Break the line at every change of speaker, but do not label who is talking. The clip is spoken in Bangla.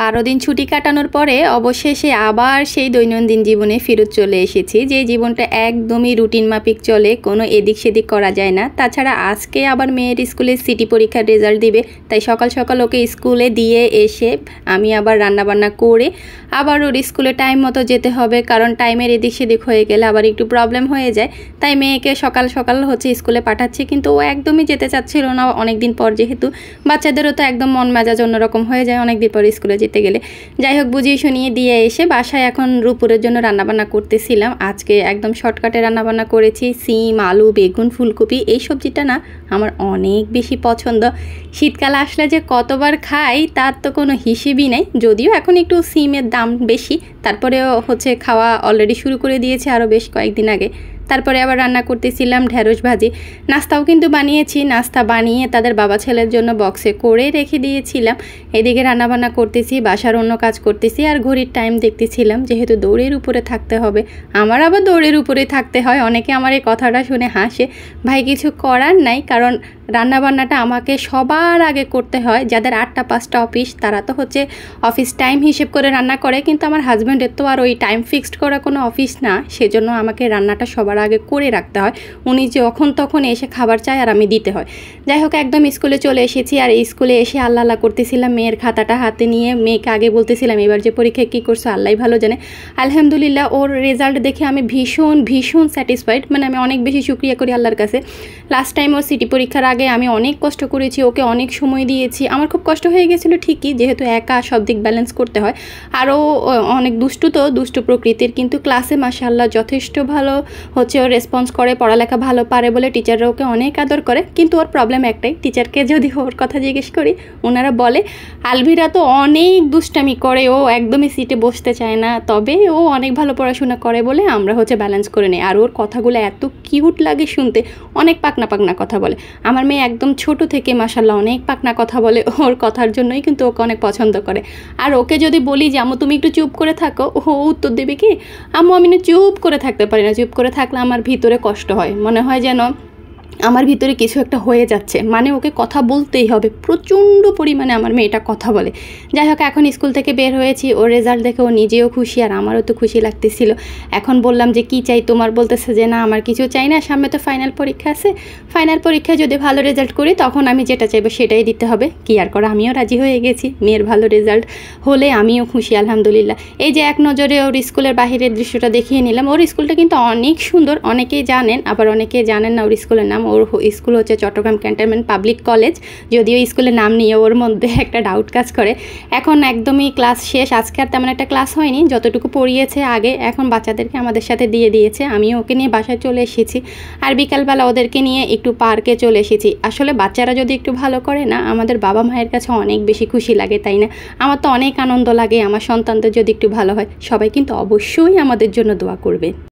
12 দিন ছুটি কাটানোর পরে অবশেষে আবার সেই দৈনন্দিন জীবনে ফেরত চলে এসেছি। যে জীবনটা একদমই রুটিন মাফিক চলে, কোনো এদিক সেদিক করা যায় না। তাছাড়া আজকে আবার মেয়ের স্কুলে সিটি পরীক্ষার রেজাল্ট দিবে, তাই সকাল সকাল ওকে স্কুলে দিয়ে এসে আমি আবার রান্নাবান্না করে আবার ওর স্কুলে টাইম মতো যেতে হবে, কারণ টাইমের এদিক সেদিক হয়ে গেলে আবার একটু প্রবলেম হয়ে যায়। তাই মেয়েকে সকাল সকাল স্কুলে পাঠাচ্ছি, কিন্তু ও একদমই যেতে চাচ্ছিল না। অনেকদিন পর যেহেতু বাচ্চাদেরও তো একদম মন মেজাজ অন্যরকম হয়ে যায় অনেকদিন পর স্কুলে যেতে গেলে। যাই হোক, বুঝিয়ে শুনিয়ে দিয়ে এসে বাসায় এখন রূপুরের জন্য রান্নাবান্না করতেছিলাম। আজকে একদম শর্টকাটে রান্নাবান্না করেছি। সিম, আলু, বেগুন, ফুলকপি, এই সবজিটা না আমার অনেক বেশি পছন্দ। শীতকাল আসলে যে কতবার খাই তার তো কোনো হিসেবই নেই। যদিও এখন একটু সিমের দাম বেশি, তারপরেও খাওয়া অলরেডি শুরু করে দিয়েছে আরও বেশ কয়েকদিন আগে। তারপরে আবার রান্না করতেছিলাম ঢেঁড়স ভাজি। নাস্তাও কিন্তু বানিয়েছি। নাস্তা বানিয়ে তাদের বাবা ছেলের জন্য বক্সে করে রেখে দিয়েছিলাম। এদিকে রান্নাবান্না করতেছি, বাসার অন্য কাজ করতেছি, আর ঘড়ির টাইম দেখতেছিলাম। যেহেতু দৌড়ের উপরে থাকতে হবে, আমার আবার দৌড়ের উপরে থাকতে হয়। অনেকে আমার এই কথাটা শুনে হাসে। ভাই, কিছু করার নাই, কারণ রান্নাবান্নাটা আমাকে সবার আগে করতে হয়। যাদের 8টা 5টা অফিস, তারা তো অফিস টাইম হিসেব করে রান্না করে, কিন্তু আমার হাজব্যান্ডের তো আর ওই টাইম ফিক্সড করা কোনো অফিস না। সেজন্য আমাকে রান্নাটা সবার আগে করে রাখতে হয়। উনি যখন তখন এসে খাবার চায় আর আমি দিতে হয়। যাই হোক, একদম স্কুলে চলে এসেছি। আর স্কুলে এসে আল্লাহ করতেছিলাম মেয়ের খাতাটা হাতে নিয়ে। মেয়েকে আগে বলতেছিলাম এবার যে পরীক্ষায় কী করছো আল্লাহ ভালো জানে। আলহামদুলিল্লাহ, ওর রেজাল্ট দেখে আমি ভীষণ ভীষণ স্যাটিসফাইড। আমি অনেক বেশি শুকরিয়া করি আল্লাহর কাছে। লাস্ট টাইম ওর সিটি পরীক্ষার আগে আমি অনেক কষ্ট করেছি, ওকে অনেক সময় দিয়েছি। আমার খুব কষ্ট হয়ে গেছিলো ঠিকই, যেহেতু একা সব দিক ব্যালেন্স করতে হয়। আরও অনেক দুষ্টু প্রকৃতির, কিন্তু ক্লাসে মাশাআল্লাহ যথেষ্ট ভালো ওর রেসপন্স করে। পড়ালেখা ভালো পারে বলে টিচাররা ওকে অনেক আদর করে। কিন্তু ওর প্রবলেম একটাই, টিচারকে যদি ওর কথা জিজ্ঞেস করি ওনারা বলে আলভিরা তো অনেক দুষ্টামি করে, ও একদমই সিটে বসতে চায় না। তবে ও অনেক ভালো পড়াশোনা করে বলে আমরা ব্যালেন্স করে নিই। আর ওর কথাগুলো এত কিউট লাগে শুনতে, অনেক পাকনা পাকনা কথা বলে। আমার মেয়ে একদম ছোট থেকে মাশাআল্লাহ অনেক পাকনা কথা বলে। ওর কথার জন্যই কিন্তু ওকে অনেক পছন্দ করে। আর ওকে যদি বলি যে আম্মু তুমি একটু চুপ করে থাকো, ও উত্তর দেবে কি, আম্মু আমি না চুপ করে থাকতে পারি না। চুপ করে থাকলে আমার ভিতরে কষ্ট হয়, মনে হয় যেন আমার ভিতরে কিছু একটা হয়ে যাচ্ছে। ওকে কথা বলতেই হবে। প্রচণ্ড পরিমাণে আমার মেয়েটা কথা বলে। যাই হোক, এখন স্কুল থেকে বের হয়েছি। ওর রেজাল্ট দেখে ও নিজেও খুশি, আর আমারও তো খুশি লাগতেছিল। এখন বললাম যে কি চাই তোমার, বলতেছে যে না আমার কিছু চাই না, সামনে তো ফাইনাল পরীক্ষা আছে। ফাইনাল পরীক্ষায় যদি ভালো রেজাল্ট করি তখন আমি যেটা চাইবো সেটাই দিতে হবে। কি আর করা, আমিও রাজি হয়ে গেছি। মেয়ের ভালো রেজাল্ট হলে আমিও খুশি আলহামদুলিল্লাহ। এই যে এক নজরে ওর স্কুলের বাহিরের দৃশ্যটা দেখিয়ে নিলাম। ওর স্কুলটা কিন্তু অনেক সুন্দর, অনেকেই জানেন, আবার অনেকেই জানেন না ওর স্কুলের নাম। ওর school Chattogram cantonment public college. যদিও স্কুলের নাম নিয়ে ওর মধ্যে একটা ডাউট কাজ করে। এখন একদমই ক্লাস শেষ। আজকে আর তেমন একটা ক্লাস হয়নি, যতটুকু পড়িয়েছে আগে এখন বাচ্চাদেরকে আমাদের সাথে দিয়ে দিয়েছে। আমিও ওকে নিয়ে বাসায় চলে এসেছি। আর বিকালবেলা ওদেরকে নিয়ে একটু পার্কে চলে এসেছি। আসলে বাচ্চারা যদি একটু ভালো করে না, আমাদের বাবা মায়ের কাছে অনেক বেশি খুশি লাগে, তাই না? আমার তো অনেক আনন্দ লাগে আমার সন্তানদের যদি একটু ভালো হয়। সবাই কিন্তু অবশ্যই আমাদের জন্য দোয়া করবে।